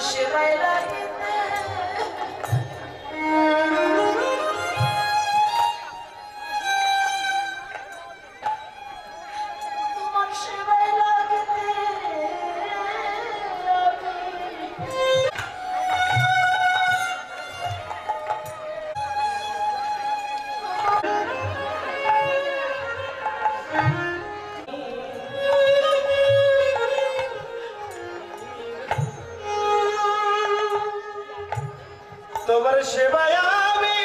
সেবায় লাগিতে তোমার সেবায় লাগিতে তোমার সেবায় আমি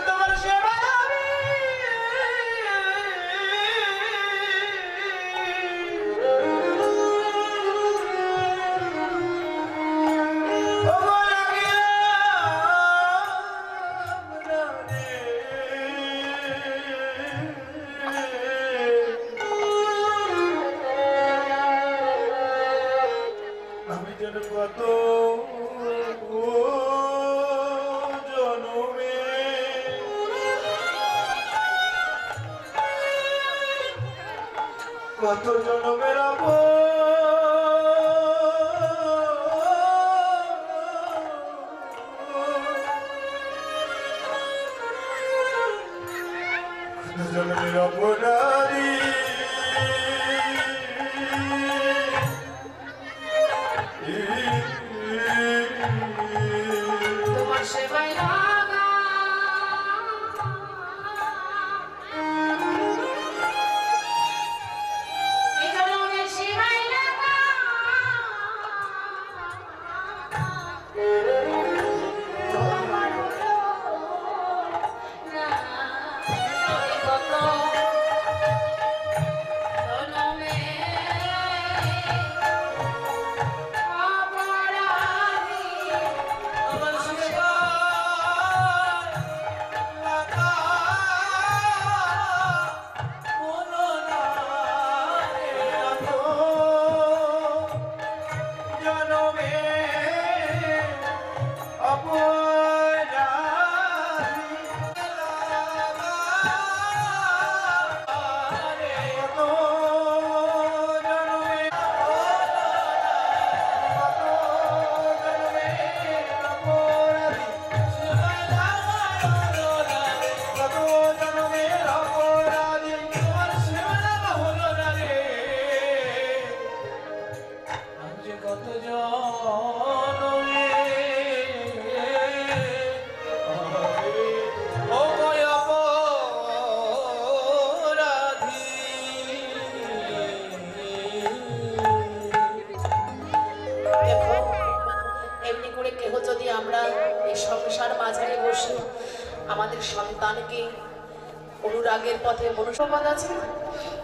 তোমার সেবায় আমি আমি যেন কত জনমে কত জনমের জনমের অপরাধী তোমার সেবায় লাগা এই জনমের সেবায় লাগা তোমার হলো না কত জনমে আমাদের সন্তানকে অনুরাগের পথে মনুষ্যবাদ আছে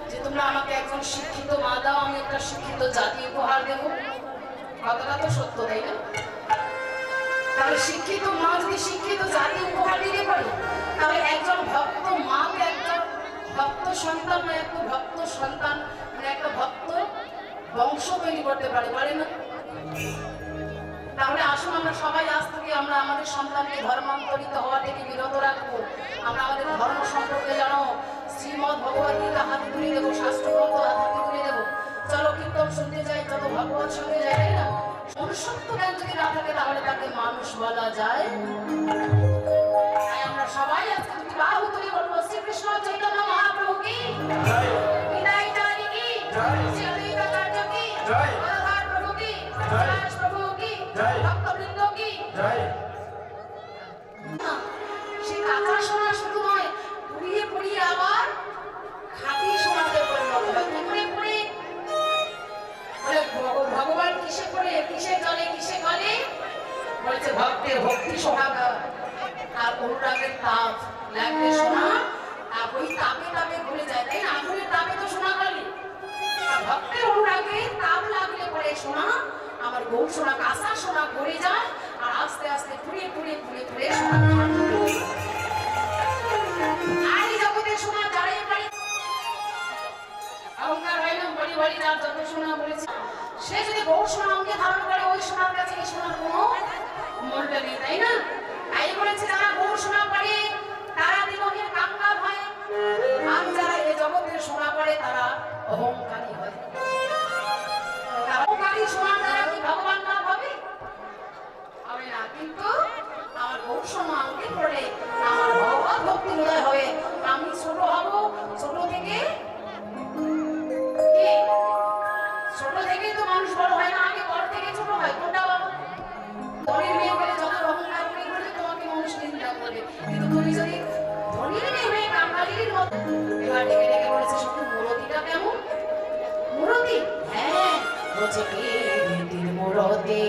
যে তোমরা আমাকে একজন শিক্ষিত মা দাও, আমি একটা শিক্ষিত জাতি উপহার দেব। কথাটা তো সত্য, তাই না? তাহলে শিক্ষিত মা যদি শিক্ষিত জাতি উপহার দিতে পারে, তাহলে একজন ভক্ত মাকে একজন ভক্ত সন্তান না একটা ভক্ত সন্তান মানে একটা ভক্ত বংশ তৈরি করতে পারে, পারে না? তাহলে আসুন আমরা সবাই আজ থেকে আমরা আমাদের সন্তানকে ধর্মান্তরিত হওয়া থেকে বিরত রাখবো। আমরা আমাদের ধর্ম সম্পর্কে জানো, শ্রীমদ ভগবত গীতা হাতে তুলে দেবো, শাস্ত্রগ্রন্থ হাতে তুলে দেবো। চলো কীর্তন শুনতে যাই, যত ভগবত সঙ্গে যাই, তাই না? মনুষ্যত্ব জ্ঞান যদি না থাকে তাহলে তাকে মানুষ বলা যায়। তাই আমরা সবাই আজকে যদি বাহু তুলে বলবো শ্রীকৃষ্ণ চৈতন্য মহাপ্রভু কি জয়, বিদায় জানি কি জয়, শ্রী অদ্বৈতাচার্য কি জয়, রাধার প্রভু কি জয়, প্রভু কি জয়, ভক্তবৃন্দ কি জয়। সে কাঁচা সোনা শুধু নয়, পুড়িয়ে পুড়িয়ে আবার খাঁটি সোনাতে পরিণত হয়। ভগবান কিসে করে, কিসে জলে, কিসে গলে বলছে ভক্তের ভক্তি সোহাগা আর অনুরাগের তাপ লাগলে সোনা, আর ওই তাপে তাপে ভুলে যায়, তাই না? আগুনের তাপে তো সোনা গলে, আর ভক্তের অনুরাগে তাপ লাগলে পরে সোনা আমার গৌর সোনা কাঁচা সোনা গড়ে যায় আর আস্তে আস্তে পুড়ে পুড়ে পুড়ে পুড়ে সোনা আর এই জগতের সোনা দাঁড়িয়ে দাঁড়িয়ে অহংকার হয় না, বলি বলি যার যত সোনা বলেছে সে যদি গৌর সোনা অঙ্গে ধারণ করে ওই সোনার কাছে এই সোনার কোনো মূল্য নেই, তাই না? তাই বলেছে যারা গৌর সোনা পারে তারা দেবহের কাম চেপে রীতির মোড়তে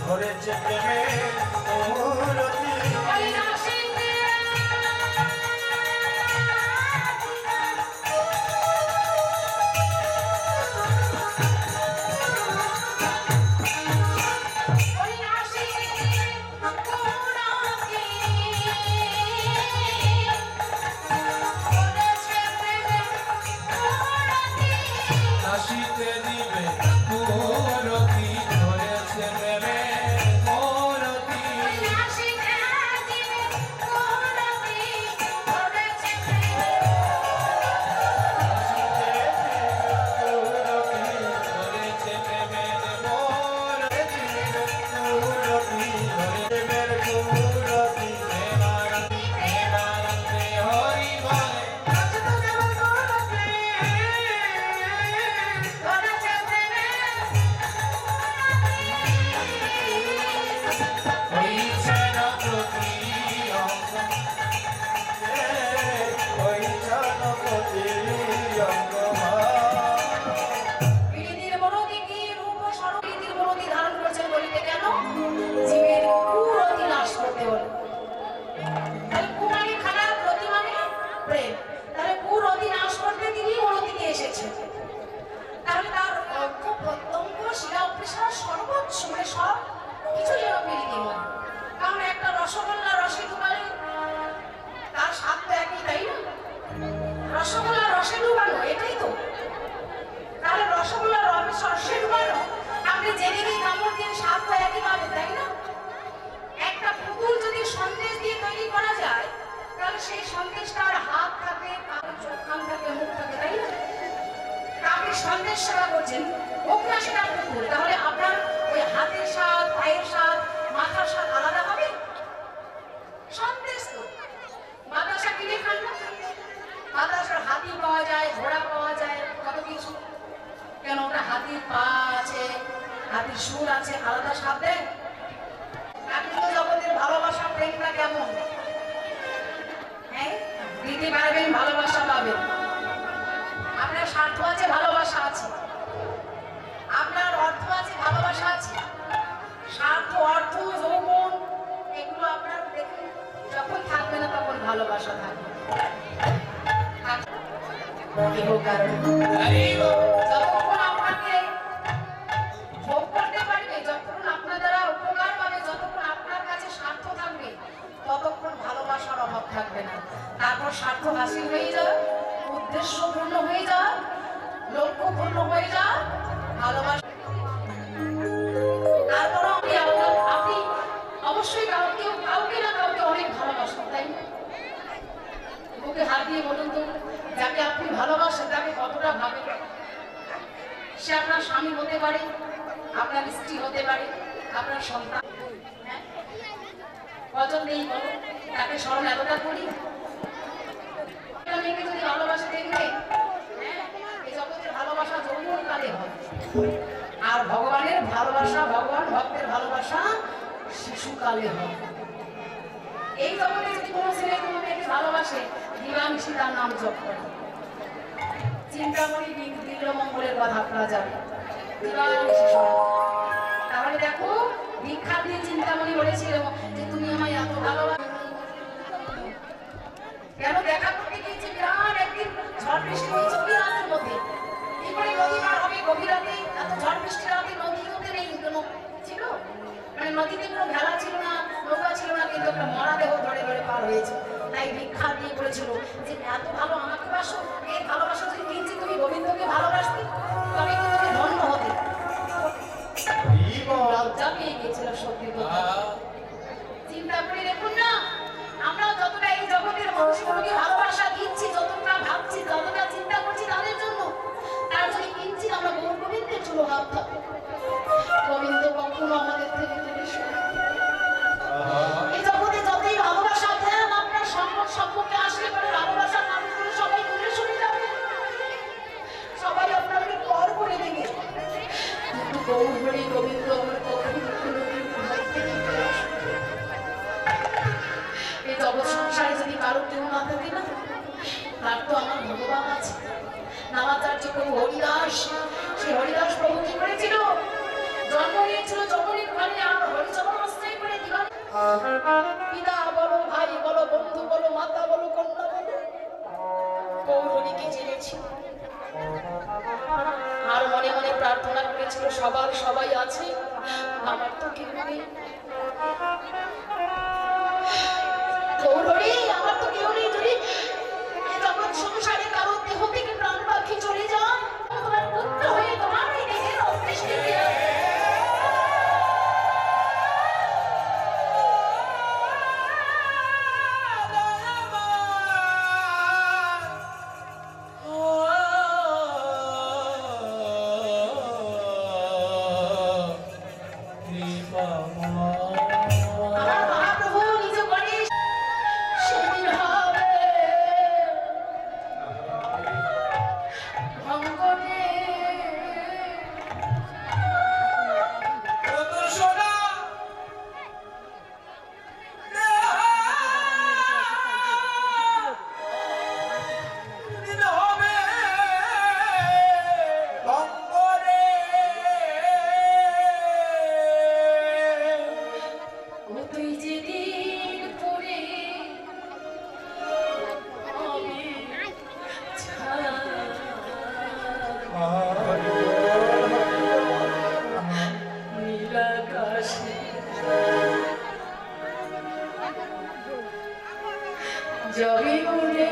ধরেছে প্রেমে মূরতি হাসিতে দিবে মূরতি ধরেছে প্রেমে রসগোল্লা রসে ডুবানো, এটাই তো। তাহলে রসগোল্লা রসে ডুবানো, আপনি যেদিকেই কামড় দিয়ে স্বাদ তো একই পাবেন, তাই না? একটা পুতুল যদি সন্দেশ দিয়ে তৈরি করা যায়, তাহলে সেই সন্দেশটার হাত থাকে, চোখ কান থাকে, মুখ থাকে, তাই না? আপনি সন্দেশ সেবা করছেন, হোক না সেটা পুতুল, তাহলে আপনার ওই হাতের স্বাদ, পায়ের স্বাদ, মাথার স্বাদ আলাদা হবে? সন্দেশ তো বাতাসা কিনে খান না, বাতাসার হাতি পাওয়া যায়, ঘোড়া পাওয়া যায়, কত কিছু। কেন ওটা হাতির পা আছে, হাতির সুর আছে, আলাদা স্বাদ দেয়। আপনি তো জগতের ভালোবাসা প্রেমটা কেমন, হ্যাঁ দিতে পারবেন, ভালোবাসা পাবেন। আপনার স্বার্থ আছে, ভালোবাসা আছে, আপনার অর্থ আছে, ভালোবাসা আছে। স্বার্থ, অর্থ, যৌবন এগুলো আপনার দেখুন যখন থাকবে না তখন ভালোবাসা থাকবে। যতক্ষণ আপনাকে ভোগ করতে পারবে, যতক্ষণ আপনার দ্বারা উপকার পাবে, যতক্ষণ আপনার কাছে স্বার্থ থাকবে, ততক্ষণ ভালোবাসার অভাব থাকবে না। তারপর স্বার্থ হাসিল হয়ে যাওয়া, উদ্দেশ্য পূর্ণ হয়ে যাওয়া, লক্ষ্য পূর্ণ হয়ে যাওয়া, ভালোবাসা। তারপরও আপনি অবশ্যই কাউকে না কাউকে অনেক ভালোবাসেন, তাই না? বুকে হাত দিয়ে বলুন তো, যাকে আপনি ভালোবাসেন তাকে কতটা ভাবে। সে আপনার স্বামী হতে পারে, আপনার স্ত্রী হতে পারে, আপনার সন্তান। হ্যাঁ, কজন নেই বলো, তাকে স্মরণ এতটা করি। মেয়েকে যদি ভালোবাসে দেখবে, এই জগতের ভালোবাসা যৌবনকালে হয়, আর আর ভগবানের ভালোবাসা, ভগবান ভক্তের ভালোবাসা শিশুকালে হয়। এই জগতে যদি কোনো ছেলে কোনো মেয়েকে ভালোবাসে, দিবানিশি তার নাম জপ করে। চিন্তামণি দিল্যমঙ্গলের কথা আপনারা জানেন, দিবানিশি স্মরণ। তাহলে দেখো, দীক্ষা দিয়ে চিন্তামণি বলেছিল যে তুমি আমায় এত ভালোবাসো কেন? দেখা করতে গিয়েছি, বিরাট একদিন ঝড় বৃষ্টি হয়েছে ওই রাতের মধ্যে। কি করে নদী পার হবে গভীর রাতে? এত ঝড় বৃষ্টির রাতে নদীতে নেই কোনো ছিল, মানে নদীতে কোনো ভেলা ছিল না, নৌকা ছিল না, কিন্তু একটা মরা দেহ ধরে ধরে পার হয়েছে। তাই ভিক্ষা দিয়ে বলেছিল যে এত ভালো আমাকে বাসো, এই ভালোবাসা যদি কিনছি তুমি গোবিন্দকে ভালোবাসতে, তবে কি তুমি ধন্য হতে। লজ্জা পেয়ে গিয়েছিল সত্যি কথা। চিন্তা করে দেখুন না, আমরা যতটা এই জগতের মানুষগুলোকে ভালোবাসা দিচ্ছি, যতটা ভাবছি, যতটা চিন্তা করছি তাদের জন্য, তার যদি কিঞ্চিত আমরা গৌর গোবিন্দের জন্য ভাবতাম, গোবিন্দ কখনো আমাদের থেকে দূরে সরে। এই জগতে যতই ভালোবাসা দেন, আপনার সম্পদ সম্পর্কে আসলে পরে ভালোবাসার মানুষগুলো সবাই দূরে সরে যাবে, সবাই আপনাকে পর করে দেবে। কিন্তু গৌর হরি গোবিন্দ আমার কখনো কোনোদিন ভাবতে দিতে আসবে। এই জগৎ সংসারে যদি কারো কেউ না থাকে না, তার তো আমার ভগবান আছে। নামাচার্য প্রভু হরিদাস, সে হরিদাস প্রভু কি করেছিল? জন্ম নিয়েছিল জননীর ঘরে, আর হরিচরণ আশ্রয় করে দিলেন। পিতা বলো, ভাই বলো, বন্ধু বলো, মাতা বলো, কন্যা বলো, গৌরহরিকে জেনেছিল। আর মনে মনে প্রার্থনা করেছিল, সবার সবাই আছে, আমার তো কেউ নেই। গৌরহরি, আমার তো কেউ নেই, যদি এই জগৎ সংসারে কারো দেহ থেকে প্রাণ পাখি চলে যান, তোমার পুত্র হয়ে তোমার এই দেহের অন্ত্যেষ্টি ক্রিয়া আমার মহাপ্রভু নিজ করে সেদিন হবে ভঙ্গনে। ও তুই যেদিন পরে আমি নীলাকাশে যাবি উড়ে,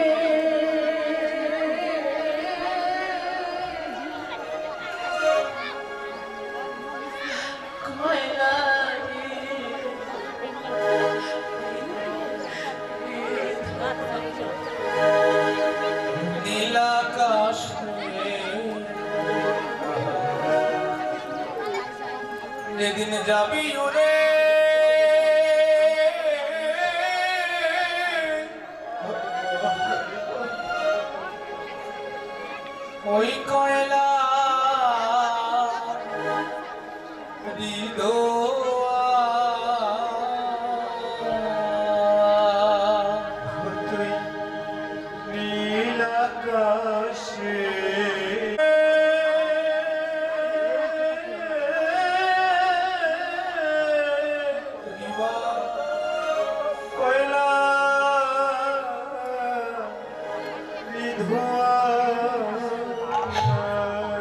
যেদিন যাবি উড়ে, ওই কয়লা তুই নীল আকাশে কয়লা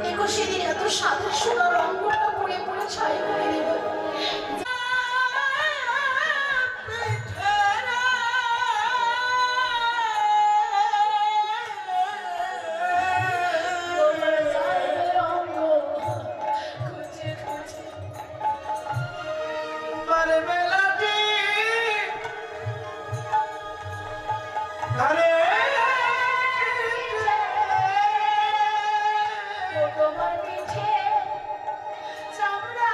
একুশে দিন এত সাদা সোনা রঙটা পরে পরে ছাই করে দিল। তোমার পিঠে চামড়া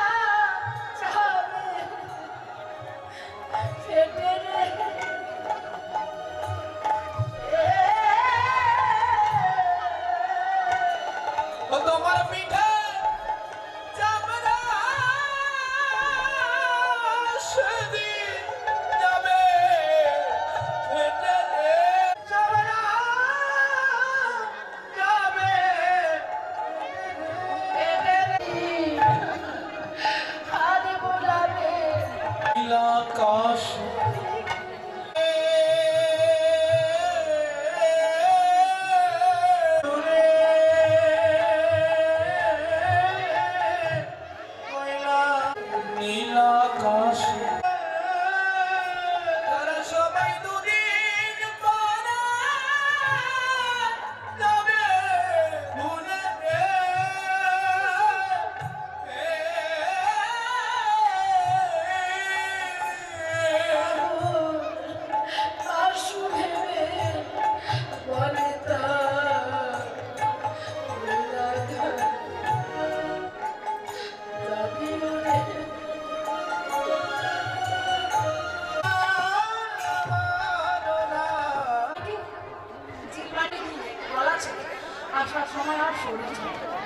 আসার সময় আর শরীর চলবে না।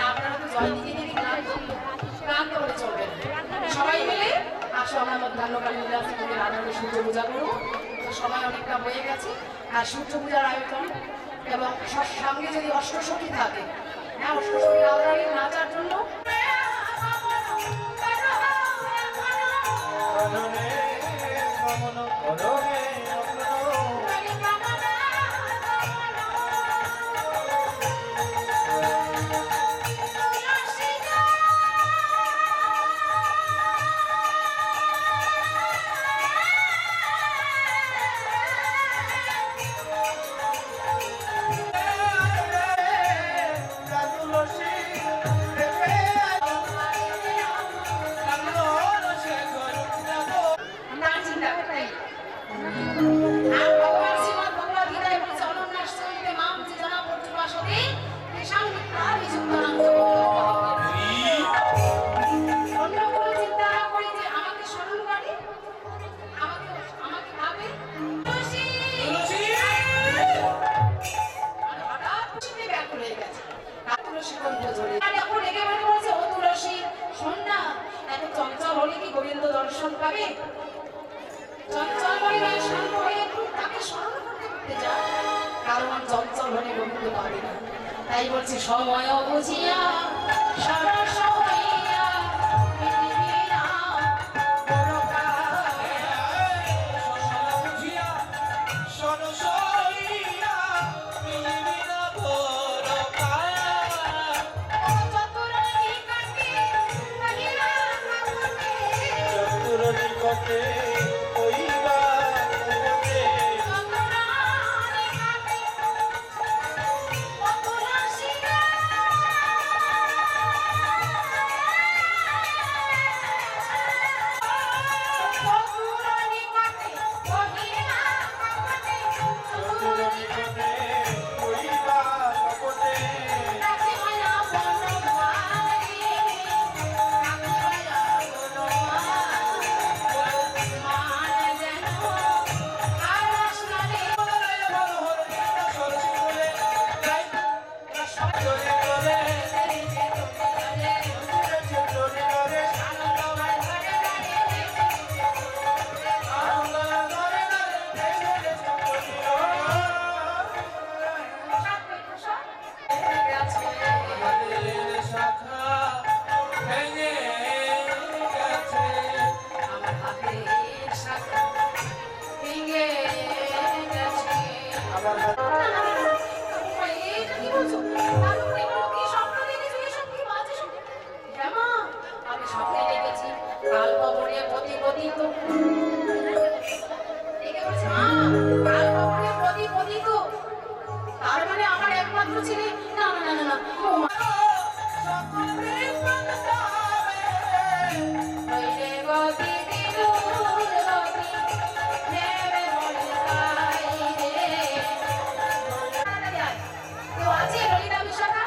আপনারা তো জয় দিকে দিকে ক্লান্ত হলে চলবে না। সবাই মিলে আসো আমরা মধ্যাহ্নকালীন বিলাস থেকে রাধাকে সূর্য পূজা করবো। তো সময় অনেকটা হয়ে গেছে। আর সূর্য পূজার আয়োজন এবং সঙ্গে যদি অষ্টসখী থাকে, হ্যাঁ অষ্টসখী রাধারানীর নাচার জন্য করণে গমন করণে তার চিন্তা করতে আর ভগবান শ্রীমদ্ ভগবদ্ গীতায় বলেছে অনন্যাশ্চরিতে মাম যে জনা পর্যুপাসতে তেষাং মিত্রাণি যুক্তানাং অন্য কোনো চিন্তা না করে যে আমাকে স্মরণ করে, আমাকে ভাবে তুলসী আর হঠাৎ খুশিতে ব্যাকুল হয়ে গেছে। আর তুলসী কণ্ঠ জড়িয়ে আর এখন রেগে বলে বলছে, ও তুলসী শোন না, এত চঞ্চল হলে কি গোবিন্দ দর্শন পাবে? চঞ্চল হয়ে শান্ত হয়ে একটু তাকে স্মরণ করতে করতে যা, কারণ চঞ্চল হলে গোবিন্দ পাবে না। তাই বলছি সময় বুঝিয়া সরস হইয়া পৃথিবী না বড়কায়। চতুরনি কাটে মহিলা কাপড়ে, চতুরনি কটে ওইবা কটে চতুরানি কাটে চতুরাশিয়া। চতুরনি কাটে মহিলা কাপড়ে, চতুরনি কটে ওইবা কটে কাছে মায়া বনমালী, কাছে মায়া বনমালী, মান যেন আরশ নারী। আনন্দময় ঘরে ঘরে আমার হাতের শাখা ভেঙে গেছে। এটা কি বলছো? আমি এগুলো কি স্বপ্ন দেখেছি? এসব কি বাজে স্বপ্ন? হ্যাঁ মা, আমি স্বপ্নে দেখেছি কাল কবরে পতিত। দেখে বলছে মা, কাল কবরে পতিত। তার মানে আমার একমাত্র ছেলে? না না না না না, ও মা। হইলে গতি বিদুর গতি, নেমে বলে তাই রে। কেউ আছে ললিতা বিশাখা?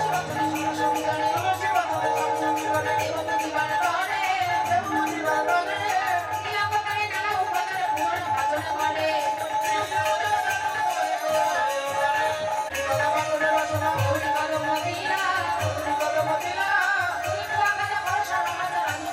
সরস্বতী গণে, দেবপতি বাণে, ক্রিয়াকর্তারে নানা উপাচারে পুরাণ ভাজনে করে। গৌরী পদ মদিরা, দীপু আকাশে ভরসা মহাজা রানী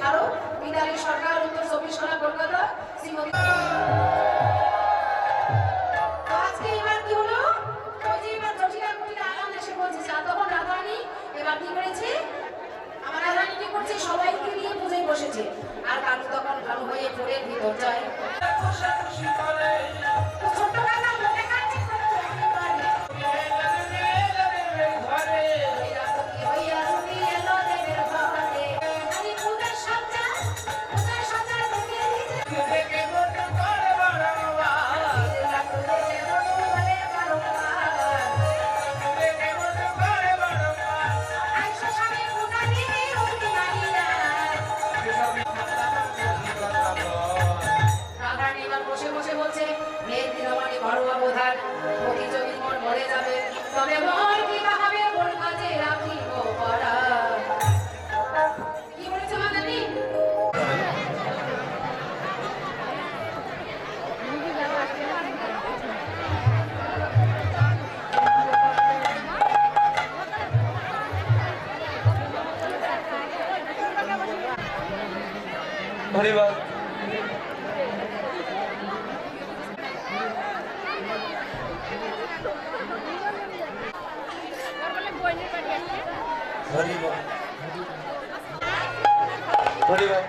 13 বিদারী সরকার, উত্তর 24 পরগনা, কলকাতা। শ্রীমতী আজকে এবার কি হলো, ওই যে এবার জটিলা কুটিলা আনন্দ এসে পৌঁছেছে। আর তখন রাধারানী এবার কি করেছে, আমার রাধারানী কি করছে, সবাইকে নিয়ে পুজোয় বসেছে। আর কালু তখন ভালো হয়ে পড়ে ভিতর যায়। খুশি খুশি করে ছোট্ট কাকা মনে কাছে করতে পারে ঘরে এই রাত কি হইয়া ছুটি এলো দেবের ঘরে। আমি পূজার সজ্জা দেখে দিতে দেখে মন করে বারবার রাত দেখে মন বলে বারবার দেখে মন করে বারবার আইসো স্বামী পূজা দিতে উঠি নাইলা। রাধারানী এবার বসে বসে বলছে, মেয়ের দিনমানে ঘরোয়া বোধার প্রতিযোগীর মন ভরে যাবে, তবে মন কি হবে কোন কাজে রাখিব পড়া। কি বলেছে মাদানি? ধন্যবাদ। ধন্যবাদ। ধন্যবাদ।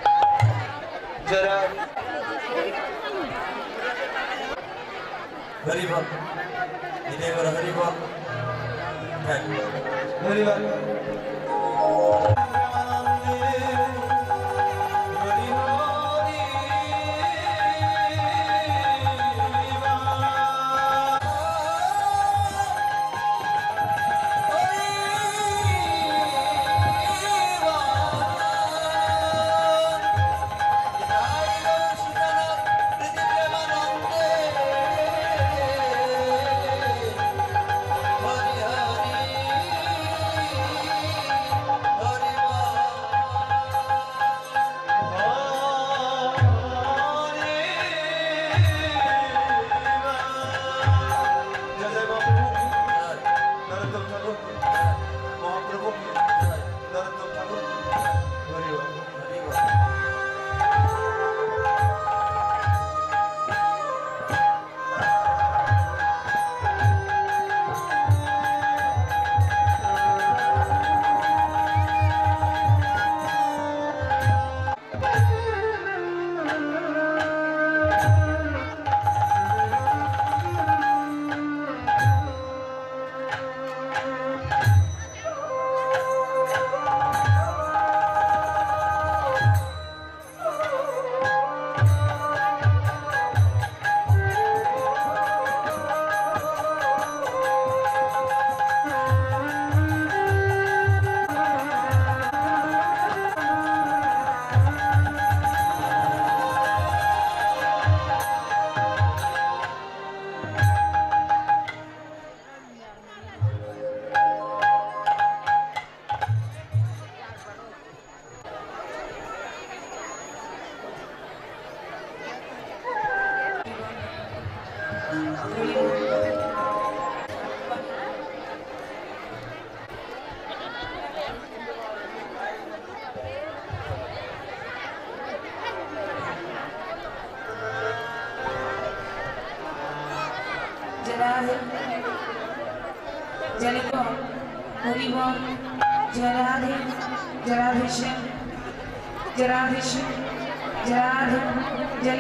যারা হরিবল বিদায় করো হরিবল। হ্যাঁ ধন্যবাদ। जनिको हरिबल जय राधे जय राधेश्याम जय राधेश्याम जय राधे जय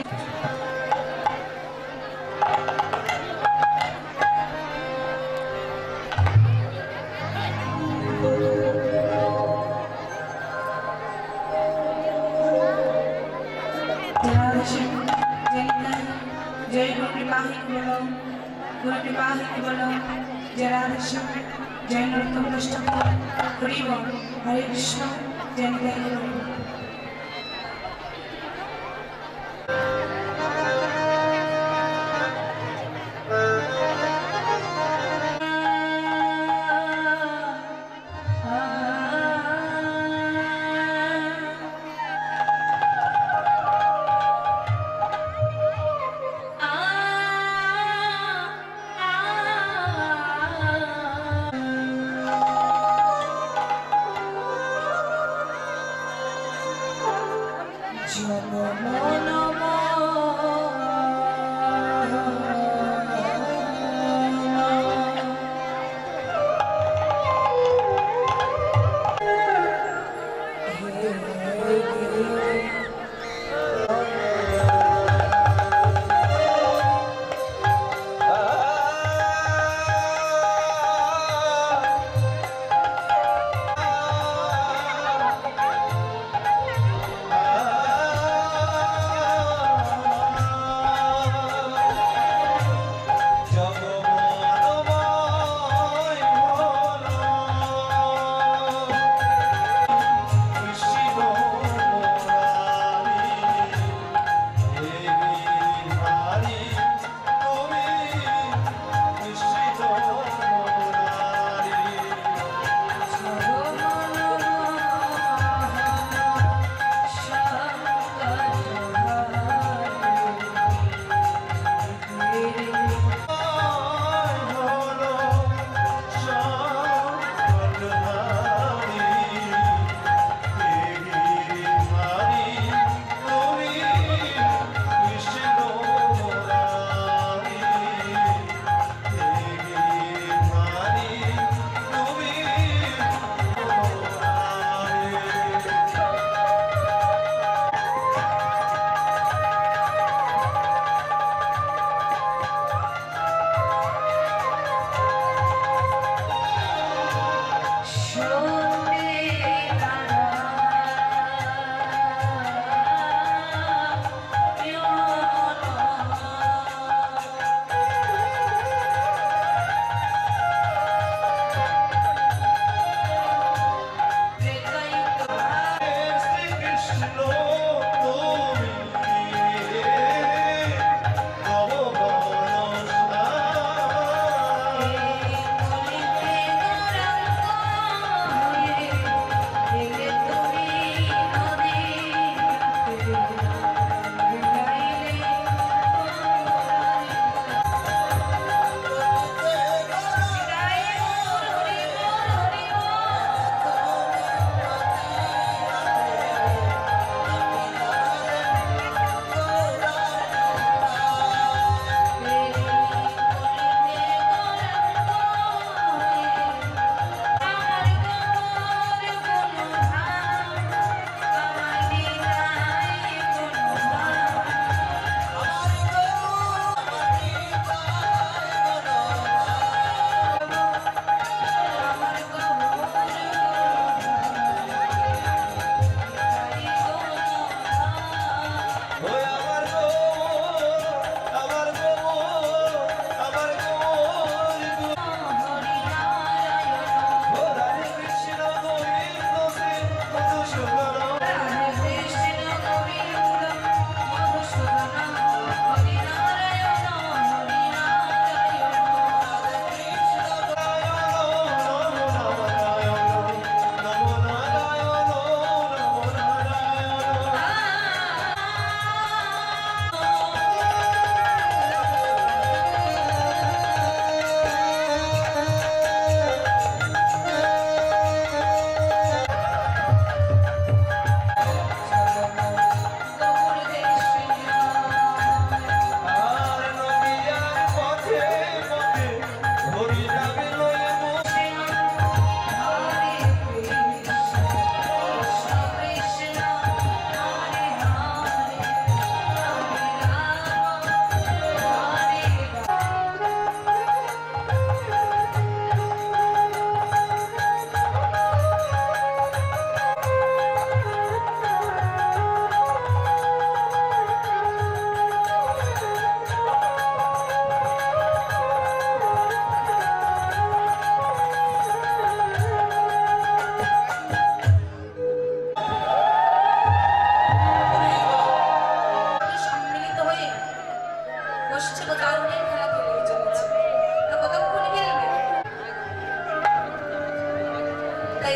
जय गुरु कृपा ही बोलो जय राधेश्याम जय नरोत्तम कृष्ण हरि बोल हरे कृष्ण जय नित्यानंद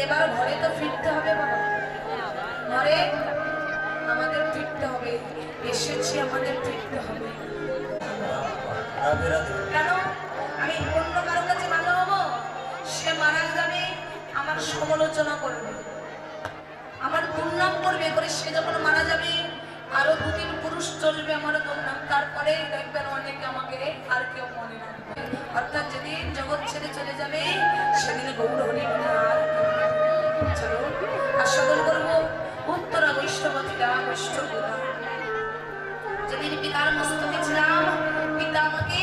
এবার ঘরে তো ফিরতে হবে বাবা, ঘরে আমাদের ফিরতে হবে, এসেছি আমাদের ফিরতে হবে। রাধে রাধে। কেন আমি অন্য কারো কাছে ভালো হবো? সে মারা যাবে, আমার সমালোচনা করবে, আমার দুর্নাম করবে, করে সে যখন মারা যাবে আরো দুদিন পুরুষ চলবে আমার কন্যা, তারপরে দেখবেন অনেকে আমাকে আর কেউ মনে রাখবে। অর্থাৎ যেদিন জগৎ ছেড়ে চলে যাবে সেদিন গৌর হরি বলে আর কেউ নেই। চলো আস্বাদন করবো উত্তরা বৈষ্ণবতীরা বৈষ্ণবরা। যেদিন পিতার মস্তকে ছিলাম, পিতা আমাকে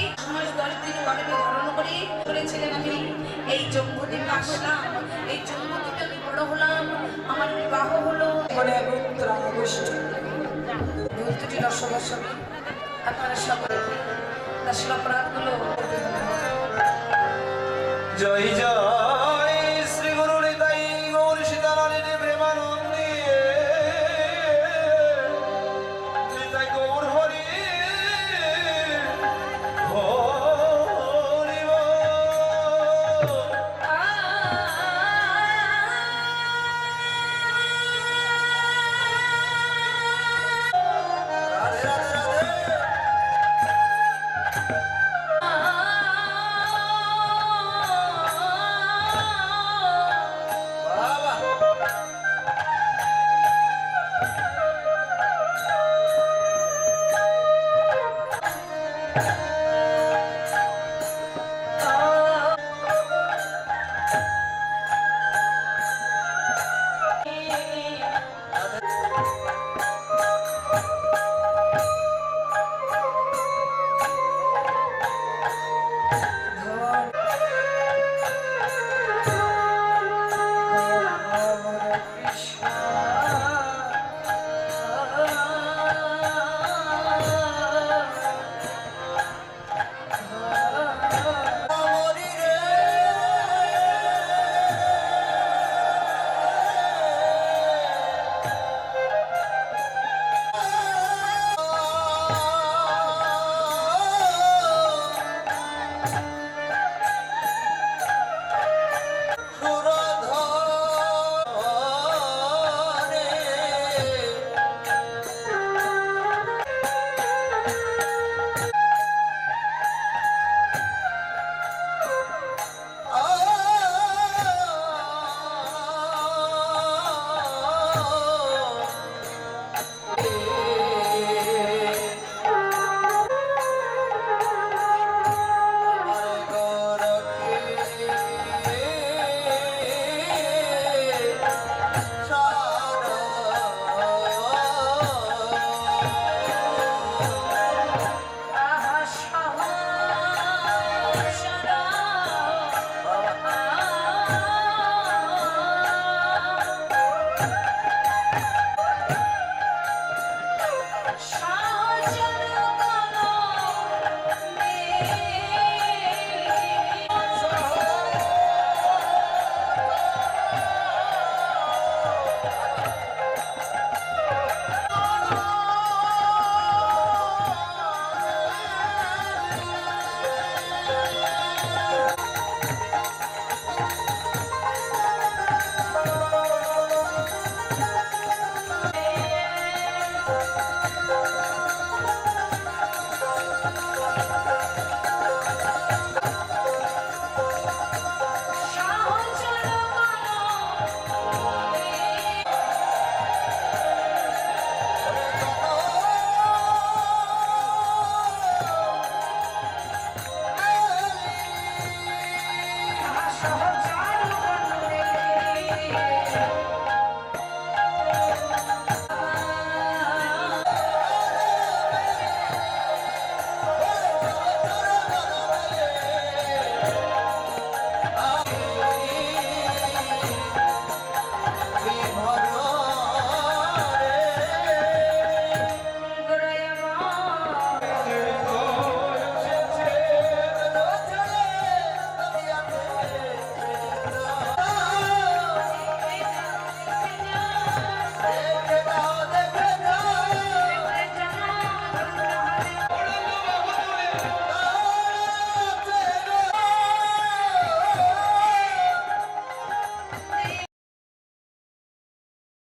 10 দিন গর্ভে ধারণ করে করেছিলেন। আমি এই জম্বুদ্বীপে আসলাম, এই জম্বুদ্বীপে আমি বড় হলাম, আমার বিবাহ হলো। মানে উত্তরা বৈষ্ণব ভুল ত্রুটি দর্শকী আপনারা সকলে দাসের অপরাধগুলো জয় জয় শ্রী গুরু নিতাই গৌর সীতারানী প্রেমানন্দে নিতাই গৌর হরি হরি বল। রাধে রাধে রাধে বাবা মরি রে